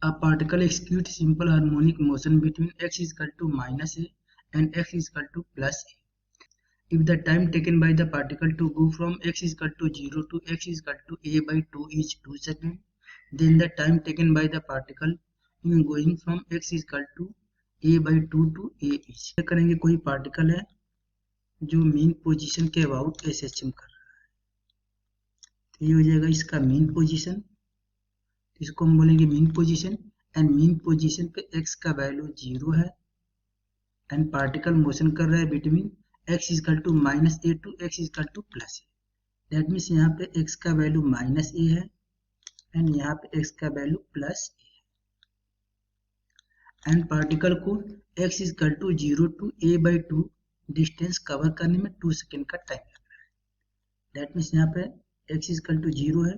A particle executes simple harmonic motion between x is equal to minus a and x is equal to plus a. If the time taken by the particle to go from x is equal to 0 to x is equal to a by 2 is 2 seconds, then the time taken by the particle in going from x is equal to a by 2 to a is. क्या करेंगे, कोई particle है जो mean position के about SHM कर रहा है, तो ये हो जाएगा इसका मीन पोजीशन, इसको हम बोलेंगे mean position. And mean position पे x का वैल्यू 0 है एंड पार्टिकल मोशन कर रहा है between x is to minus A to x is to plus A. That means यहाँ पे x का वैल्यू माइनस ए है एंड यहाँ पे x का वैल्यू प्लस ए है। एंड पार्टिकल को x is to 0 to a by 2 distance cover करने में 2 सेकेंड का टाइम लग रहा है। दैट मीन्स यहाँ पे x इज टू 0 है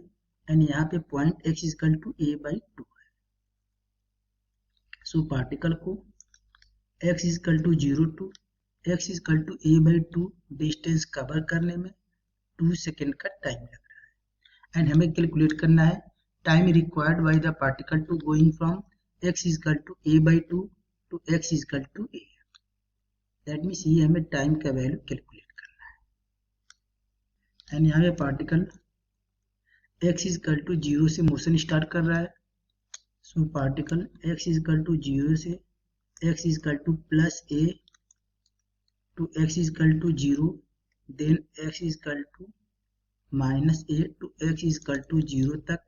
एंड यहाँ पे point x is to a by 2 है। सो पार्टिकल को x is to 0 to x is to a by 2 distance cover करने में 2 सेकेंड का टाइम लग रहा है। एंड हमें कैलकुलेट करना है time required by the particle to going from x is to a by 2 to x is to a। That means ये हमें टाइम का वैल्यू कैलकुलेट करना है। एंड यहाँ पे पार्टिकल x इज टू 0 से मोशन स्टार्ट कर रहा है। So particle x is to 0 से x is to plus a to x is equal to 0, then x is equal to minus a to x is equal to 0 तक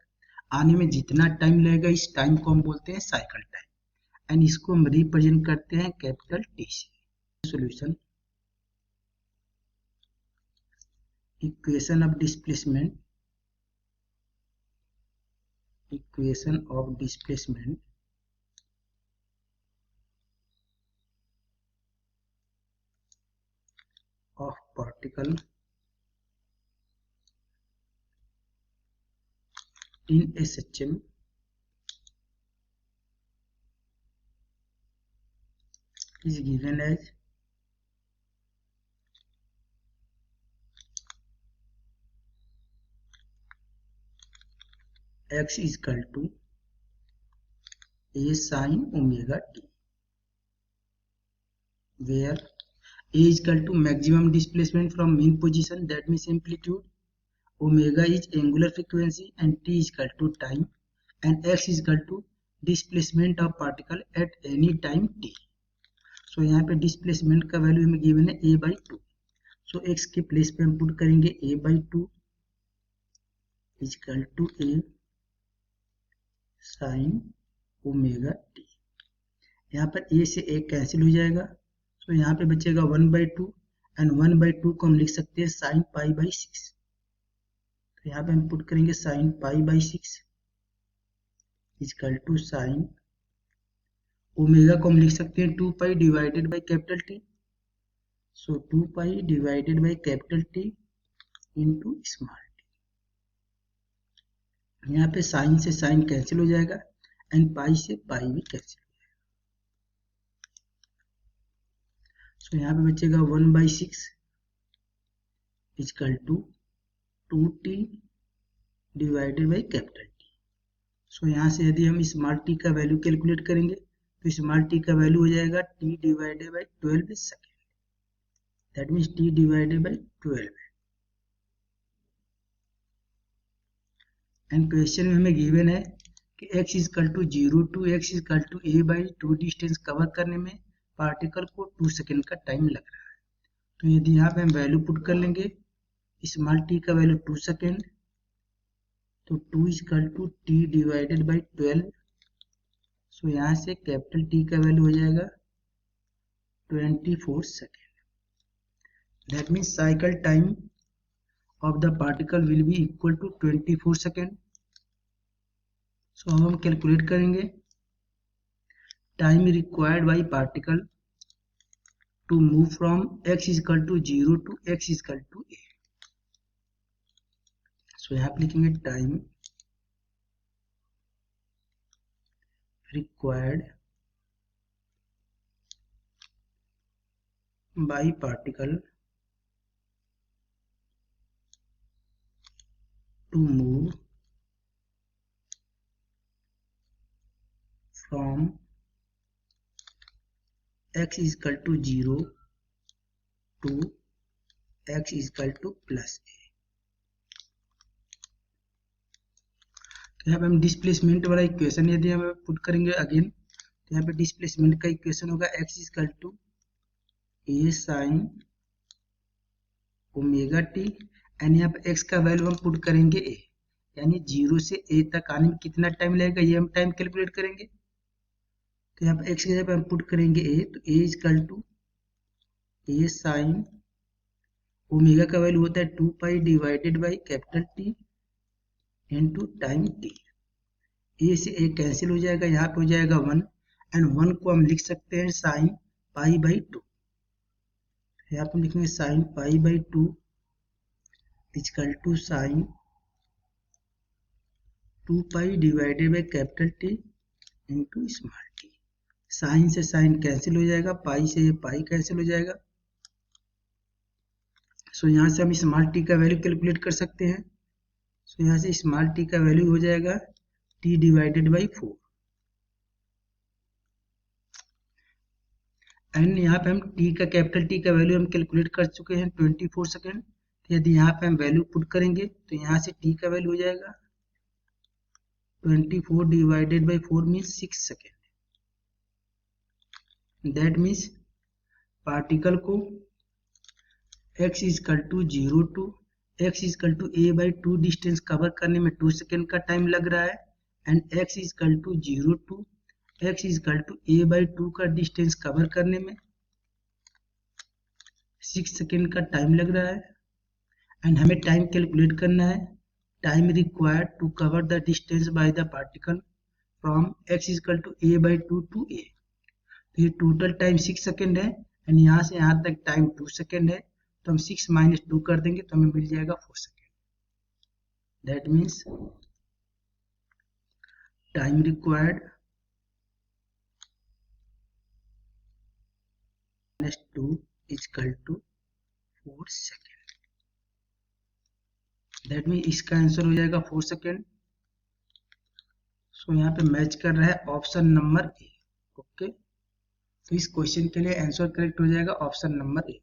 आने में जितना time लगेगा इस टाइम को हम बोलते हैं साइकिल टाइम एंड इसको हम रिप्रेजेंट करते हैं कैपिटल टी से। Solution, equation of displacement of particle in SHM is given as x is equal to a sin omega t, where a is equal to maximum displacement from mean position, that means amplitude, omega is angular frequency and t is equal to time, and x is equal to displacement of particle at any time t. So यहाँ पे displacement का value हमें given है a by 2। So x के place पे हम put करेंगे a by 2 is equal to a sine omega t. यहाँ पर a से a कैंसिल हो जाएगा, तो यहाँ पे बचेगा 1/2 एंड 1/2 को हम लिख सकते हैं साइन पाई बाई 6। तो यहाँ पे हम पुट करेंगे sine pi by 6 is equal to sine omega को हम लिख सकते हैं 2 pi divided by capital T. So 2 pi divided by capital T into small t. यहाँ पे साइन से साइन कैंसिल हो जाएगा एंड पाई से पाई भी कैंसिल। सो यहाँ पे बचेगा 1/6 equal to 2t divided by capital T. So यहाँ से यदि हम स्मॉल टी का वैल्यू कैलकुलेट करेंगे तो स्मॉल टी का वैल्यू हो जाएगा t divided by 12 second, that means t divided by 12। And question में हमें गिवन है कि x is equal to 0 to x is equal to a by 2 distance cover करने में पार्टिकल को 2 सेकेंड का टाइम लग रहा है। तो यदि यहाँ पे हम वैल्यू पुट कर लेंगे स्मॉल टी का वैल्यू 2 सेकेंड, तो 2 is equal to t divided by 12। So यहाँ से कैपिटल टी का वैल्यू हो जाएगा 24 second. That means cycle time of the particle will be equal to 24 second. So अब हम कैलकुलेट करेंगे time required by particle to move from x is equal to 0 to x is equal to a। So यहाँ पे लिखेंगे time required by particle to move from x is equal to 0 to x is equal to plus a। तो यहाँ पे हम displacement वाला equation यदि हम पुट करेंगे अगेन, तो यहाँ पे डिस्प्लेसमेंट का इक्वेशन होगा x is equal to a sine omega t, and यहाँ पे x का वैल्यू हम पुट करेंगे a, यानी 0 से a तक आने में कितना टाइम लगेगा ये हम टाइम कैलकुलेट करेंगे। तो यहाँ पे x की जगह पे हम पुट करेंगे a, तो a is equal to a sine omega का वैल्यू होता है 2 pi divided by capital T into time t। a से a कैंसिल हो जाएगा, यहाँ पे हो जाएगा 1, एंड 1 को हम लिख सकते हैं साइन पाई बाई 2। यहाँ पे लिखेंगे sine pi by 2 equal to sine 2 pi divided by capital T into small t। Sine से साइन कैंसिल हो जाएगा, पाई से पाई कैंसिल हो जाएगा। सो यहाँ से हम स्मॉल t का वैल्यू कैलकुलेट कर सकते हैं। सो यहाँ से स्मॉल t का वैल्यू हो जाएगा t डिवाइडेड बाई 4, एंड यहाँ पे हम t का कैपिटल T का वैल्यू हम कैलकुलेट कर चुके हैं 24 सेकेंड। तो यदि यहाँ पे हम वैल्यू पुट करेंगे तो यहाँ से t का वैल्यू हो जाएगा 24 divided by 4 means 6 second. That means particle को x is equal to 0 to x is equal to a by 2 distance cover करने में 2 सेकेंड का टाइम लग रहा है, and x is equal to 0 to x is equal to a by 2 का distance cover करने में 6 सेकेंड का टाइम लग रहा है। एंड हमें टाइम कैलकुलेट करना है, time required to cover the distance by the particle from x is equal to a by 2 to a। तो ये टोटल टाइम 6 सेकेंड है, एंड यहाँ से यहाँ तक टाइम 2 सेकेंड है। तो हम 6 माइनस 2 कर देंगे तो हमें मिल जाएगा 4 second. That means time required minus 2 is equal to 4 second. That means इसका आंसर हो जाएगा 4 सेकेंड। सो यहाँ पे मैच कर रहा है ऑप्शन नंबर ए। ओके, तो इस क्वेश्चन के लिए आंसर करेक्ट हो जाएगा ऑप्शन नंबर ए।